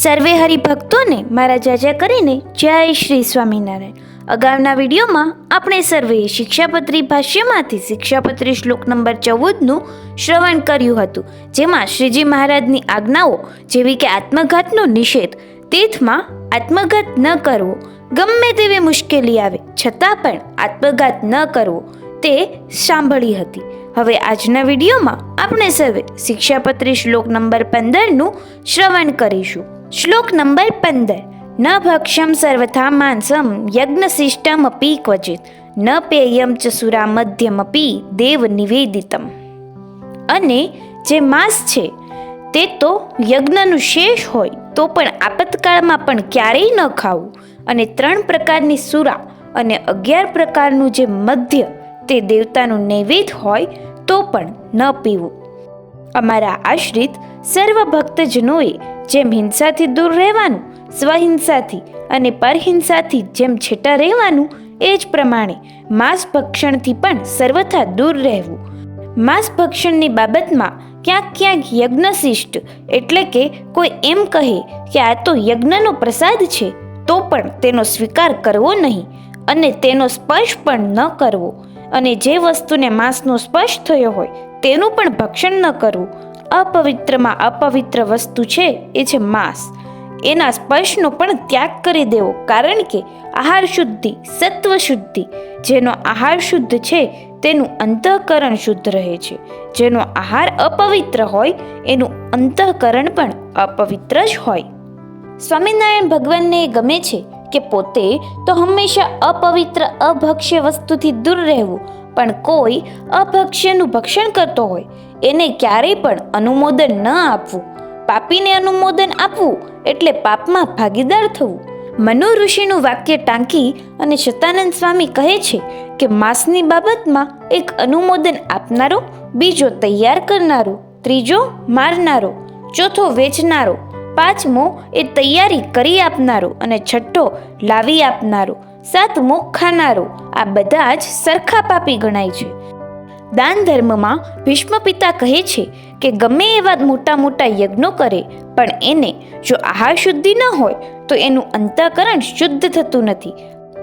સર્વે હરિભક્તોને મારા જાજા કરીને જય શ્રી સ્વામિનારાયણ. અગાઉના વિડીયોમાં આપણે સર્વેએ શિક્ષાપત્રી ભાષ્યમાંથી શિક્ષાપત્રી શ્લોક નંબર 14નું શ્રવણ કર્યું હતું, જેમાં શ્રીજી મહારાજની આજ્ઞાઓ જેવી કે આત્મઘાતનો નિષેધ, તીર્થમાં આત્મઘાત ન કરવો, ગમે તેવી મુશ્કેલી આવે છતાં પણ આત્મઘાત ન કરવો, તે સાંભળી હતી. હવે આજના વિડીયોમાં આપણે સર્વે શિક્ષાપત્રી શ્લોક નંબર 15નું શ્રવણ કરીશું. શ્લોક નંબર 15. ન ભક્ષ્યમ સર્વથા માંસમ યજ્ઞશિષ્ટમપી ક્વચિત ન પેયમ ચ સુરામધ્યમપી દેવ નિવેદિતમ. અને જે માંસ છે તે તો યજ્ઞનું શેષ હોય તો પણ આપતકાળમાં પણ ક્યારેય ન ખાવું, અને 3 પ્રકારની સુરા અને 11 પ્રકારનું જે મધ્ય તે દેવતાનું નૈવેદ્ય હોય તો પણ ન પીવું. અમારા આશ્રિત સર્વ ભક્તજનોએ જેમ હિંસાથી દૂર રહેવાનું, સ્વહિંસાથી અને પરહિંસાથી જેમ છેટા રહેવાનું, એ જ પ્રમાણે માંસ ભક્ષણથી પણ સર્વથા દૂર રહેવું. માંસ ભક્ષણની બાબતમાં ક્યાંક યજ્ઞશિષ્ટ એટલે કે કોઈ એમ કહે કે આ તો યજ્ઞનો પ્રસાદ છે તો પણ તેનો સ્વીકાર કરવો નહીં, અને તેનો સ્પર્શ પણ ન કરવો, અને જે વસ્તુને માંસનો સ્પર્શ થયો હોય તેનું પણ ભક્ષણ ન કરવું. અપવિત્રમાં અપવિત્ર વસ્તુ છે એ છે માંસ, એના સ્પર્શનો પણ ત્યાગ કરી દેવો, કારણ કે આહાર શુદ્ધિ, સત્વ શુદ્ધિ, જેનો આહાર શુદ્ધ છે તેનું અંતઃકરણ શુદ્ધ રહે છે. જેનો આહાર અપવિત્ર હોય એનું અંતઃકરણ પણ અપવિત્ર જ હોય. સ્વામિનારાયણ ભગવાનને ગમે છે કે પોતે તો હંમેશા અપવિત્ર અભક્ષ્ય વસ્તુથી દૂર રહેવું, પણ કોઈ અભક્ષ્યનું ભક્ષણ કરતો હોય એને ક્યારેય પણ અનુમોદન ન આપવું. પાપીને અનુમોદન આપવું એટલે પાપમાં ભાગીદાર થવું. મનુ ઋષિનું વાક્ય ટાંકી અને શતાનંદ સ્વામી કહે છે કે માંસની બાબતમાં એક અનુમોદન આપનારો, બીજો તૈયાર કરનારો, ત્રીજો મારનારો, ચોથો વેચનારો, પાંચમો એ તૈયારી કરી આપનારો, અને છઠ્ઠો લાવી આપનારો, સાતમો ખાનારો. આ બધા જ સરખા પાપી ગણાય છે. દાન ધર્મમાં ભીષ્મ પિતા કહે છે કે ગમે એવા મોટા યજ્ઞો કરે પણ એને જો આહાર શુદ્ધિ ન હોય તો એનું અંતઃકરણ શુદ્ધ થતું નથી.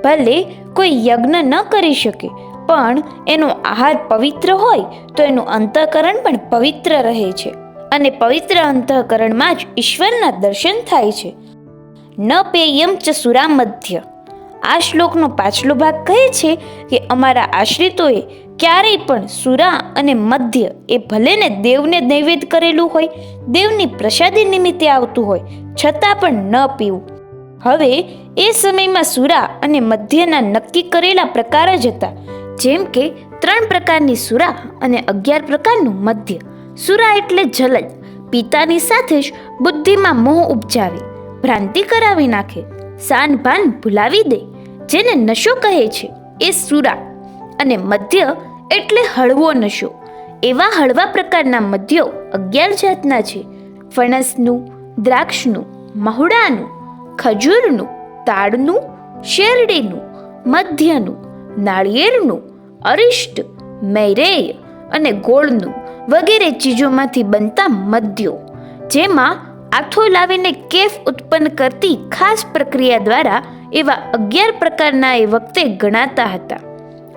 ભલે કોઈ યજ્ઞ ન કરી શકે પણ એનો આહાર પવિત્ર હોય તો એનું અંતઃકરણ પણ પવિત્ર રહે છે, અને પવિત્ર અંતઃકરણમાં જ ઈશ્વરના દર્શન થાય છે. ન પેયમ ચ સુરામધ્ય. આ શ્લોકનો પાછલો ભાગ કહે છે કે અમારા આશ્રિતોએ ક્યારેય પણ સુરા અને મધ્ય, એ ભલે ને દેવને નૈવેદ્ય કરેલું હોય, દેવની પ્રસાદી નિમિત્તે આવતું હોય, છતાં પણ ન પીવું. હવે એ સમયમાં સુરા અને મધ્યના નક્કી કરેલા પ્રકાર જ હતા, જેમ કે 3 પ્રકારની સુરા અને 11 પ્રકારનું મધ્ય. સુરા એટલે જલજ, પિતાની સાથે જ બુદ્ધિમાં મોહ ઉપજાવે, ભ્રાંતિ કરાવી નાખે, સાન ભાન ભૂલાવી દે, જેને નશો કહે છે એ સુરા. અને મધ્ય એટલે હળવો નશો. એવા હળવા પ્રકારના મધ્યો 11 જાતના છે: ફણસનું, દ્રાક્ષનું, મહુડાનું, ખજૂરનું, તાડનું, શેરડીનું, મધ્યનું, નાળિયેરનું, અરિષ્ટ, મૈરેય અને ગોળનું વગેરે ચીજોમાંથી બનતા મધ્યો, જેમાં આથો લાવીને કેફ ઉત્પન્ન કરતી ખાસ પ્રક્રિયા દ્વારા એવા 11 પ્રકારના એ વખતે ગણાતા હતા.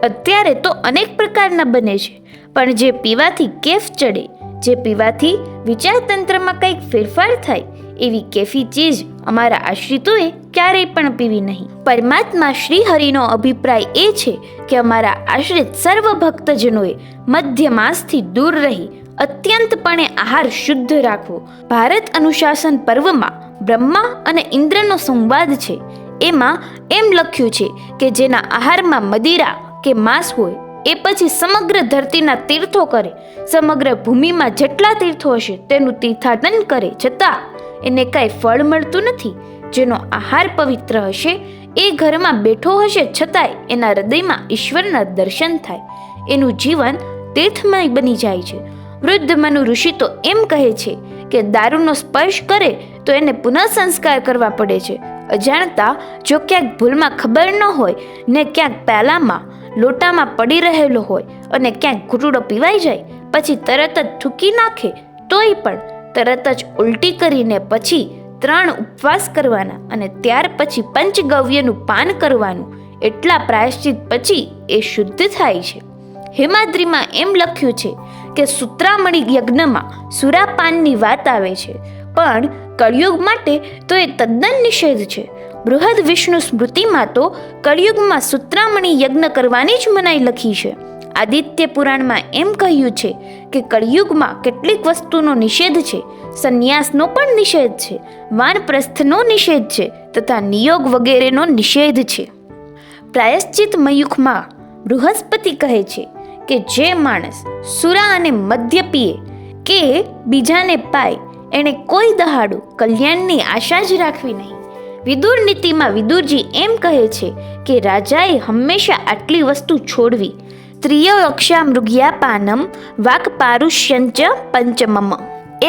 અત્યારે તો અનેક પ્રકારના બને છે, પણ જે પીવાથી કેફ ચડે, જે પીવાથી વિચારતંત્રમાં કંઈક ફેરફાર થાય, એવી કેફી ચીજ અમારા આશ્રિતોએ ક્યારેય પણ પીવી નહીં. પરમાત્મા શ્રી હરિનો અભિપ્રાય એ છે કે અમારા આશ્રિત સર્વ ભક્તજનોએ મધ્ય માંસથી દૂર રહી અત્યંતપણે આહાર શુદ્ધ રાખવો. ભારત અનુશાસન પર્વમાં બ્રહ્મા અને ઇન્દ્રનો સંવાદ છે. એમાં એમ લખ્યું છે કે જેના આહારમાં મદિરા કે માંસ હોય એ પછી સમગ્ર ધરતીના તીર્થો કરે, સમગ્ર ભૂમિમાં જેટલા તીર્થો હશે તેનું તીર્થાટન કરે, છતાં એને કાંઈ ફળ મળતું નથી. જેનો આહાર પવિત્ર હશે એ ઘરમાં બેઠો હશે છતાંય એના હૃદયમાં ઈશ્વરના દર્શન થાય, એનું જીવન તીર્થમય બની જાય છે. વૃદ્ધ મનુ ઋષિ તો એમ કહે છે કે દારૂનો સ્પર્શ કરે તો એને પુનઃ સંસ્કાર કરવા પડે છે. અજાણતા જો ક્યાંક ભૂલમાં ખબર ન હોય ને ક્યાંક પ્યાલામાં લોટામાં પડી રહેલો હોય અને ક્યાંક ઘૂંટડો પીવાઈ જાય, પછી તરત જ થૂકી નાખે તોય પણ તરત જ ઉલટી કરીને પછી 3 ઉપવાસ કરવાના અને ત્યાર પછી પંચગવ્યનું પાન કરવાનું. એટલા પ્રાયશ્ચિત પછી એ શુદ્ધ થાય છે. હેમાદ્રીમાં એમ લખ્યું છે કે સૂત્રામણી યજ્ઞમાં સુરાપાનની વાત આવે છે, પણ કળિયુગ માટે તો એ તદ્દન નિષેધ છે. બૃહદ વિષ્ણુ સ્મૃતિમાં તો કળિયુગમાં સૂત્રામણી યજ્ઞ કરવાની જ મનાઈ લખી છે. આદિત્ય પુરાણમાં એમ કહ્યું છે કે કળિયુગમાં કેટલીક વસ્તુનો નિષેધ છે. સંન્યાસનો પણ નિષેધ છે, વાનપ્રસ્થનો નિષેધ છે તથા નિયોગ વગેરેનો નિષેધ છે. પ્રાયશ્ચિત મયુખમાં બૃહસ્પતિ કહે છે કે જે માણસ સુરા અને મદ્ય પીએ કે બીજાને પાય એણે કોઈ દહાડો કલ્યાણની આશા જ રાખવી નહીં. વિદુર નીતિમાં વિદુરજી એમ કહે છે કે રાજાએ હંમેશા આટલી વસ્તુ છોડવી. ત્રિયક્ષા મૃગ્યાપાનમ વાક પારુષ્યંચ પંચમમ.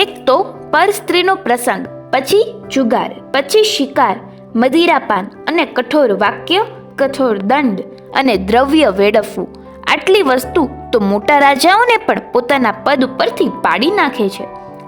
એક તો પર સ્ત્રીનો પ્રસંગ, પછી જુગાર, પછી શિકાર, મદિરાપાન અને કઠોર વાક્ય, કઠોર દંડ અને દ્રવ્ય વેડફવું. આટલી વસ્તુ તો મોટા રાજાઓને પણ પોતાના પદ ઉપરથી પાડી નાખે છે.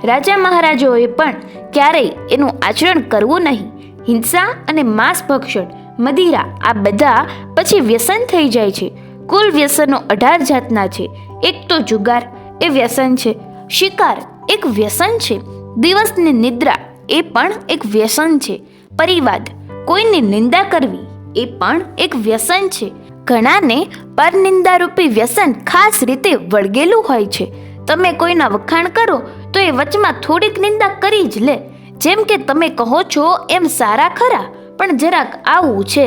રાજા મહારાજાઓએ પણ ક્યારેય એનું આચરણ કરવું નહીં. હિંસા અને માંસ ભક્ષણ, મદિરા આ બધા પછી વ્યસન થઈ જાય છે. કુલ વ્યસનો 18 જાતના છે. એક તો જુગાર એ વ્યસન છે, શિકાર એક વ્યસન છે, દિવસની નિદ્રા એ પણ એક વ્યસન છે, પરિવાદ કોઈની નિંદા કરવી એ પણ એક વ્યસન છે. ઘણાને પરનિંદારૂપી વ્યસન ખાસ રીતે વળગેલું હોય છે. તમે કોઈના વખાણ કરો તો એ વચમાં થોડીક નિંદા કરી જ લે. જેમ કે તમે કહો છો એમ સારા ખરા, પણ જરાક આવું છે,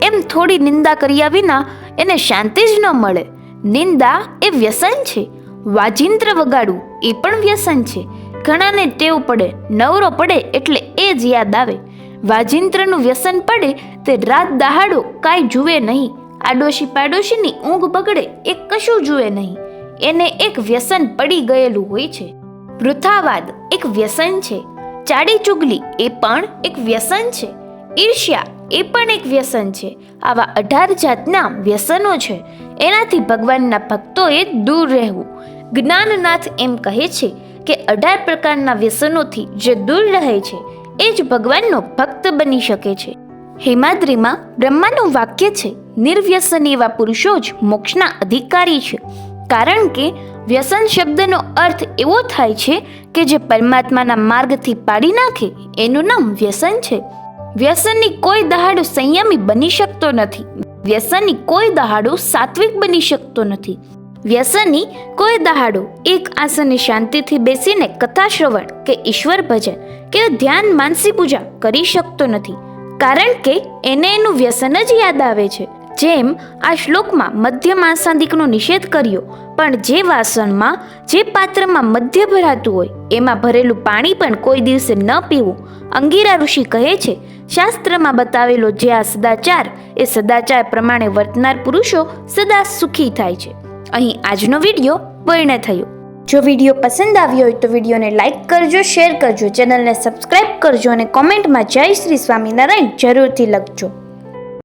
એમ થોડી નિંદા કર્યા વિના એને શાંતિ જ ન મળે. નિંદા એ વ્યસન છે. વાજિંત્ર વગાડવું એ પણ વ્યસન છે. ઘણાને ટેવ પડે, નવરો પડે એટલે એ જ યાદ આવે. વાજિંત્રનું વ્યસન પડે તે રાત દહાડો કાંઈ જુએ નહીં. આડોશી પાડોશીની ઊંઘ બગડે એ કશું જુએ નહીં. એને એક વ્યસન પડી ગયેલું હોય છે. વૃથાવાદ એક વ્યસન છે. ચાડી ચુગલી એ પણ એક વ્યસન છે. ઈર્ષ્યા એ પણ એક વ્યસન છે. આવા 18 જાતના વ્યસનો છે. એનાથી ભગવાનના ભક્તોએ દૂર રહેવું. જ્ઞાનનાથ એમ કહે છે કે 18 પ્રકારના વ્યસનોથી જે દૂર રહે છે એ જ ભગવાનનો ભક્ત બની શકે છે. હેમાદ્રીમાં બ્રહ્માનું વાક્ય છે, નિર્વ્યસન એવા પુરુષો જ મોક્ષના અધિકારી છે. કારણ કે વ્યસન શબ્દનો અર્થ એવો થાય છે કે જે પરમાત્માના માર્ગથી પાડી નાખે એનું નામ વ્યસન છે. વ્યસનની કોઈ દહાડો સંયમી બની શકતો નથી. વ્યસની કોઈ દહાડો સાત્વિક બની શકતો નથી. વ્યસની કોઈ દહાડો એક આસને શાંતિથી બેસીને કથા શ્રવણ કે ઈશ્વર ભજન કે ધ્યાન માનસી પૂજા કરી શકતો નથી. કારણ કે એને એનું વ્યસન જ યાદ આવે છે. જેમ આ શ્લોકમાં મધ્ય માંસાદિકનો નિષેધ કર્યો, પણ જે વાસણમાં જે પાત્રમાં મધ્ય ભરાતું હોય એમાં ભરેલું પાણી પણ કોઈ દિવસે ન પીવું. અંગીરા ઋષિ કહે છે, શાસ્ત્રમાં બતાવેલો જે આ સદાચાર એ સદાચાર પ્રમાણે વર્તનાર પુરુષો સદા સુખી થાય છે. અહીં આજનો વિડીયો પૂર્ણ થયો. જો વિડીયો પસંદ આવ્યો હોય તો વિડીયોને લાઇક કરજો, શેર કરજો, ચેનલને સબસ્ક્રાઇબ કરજો અને કોમેન્ટમાં જય શ્રી સ્વામિનારાયણ જરૂરથી લખજો.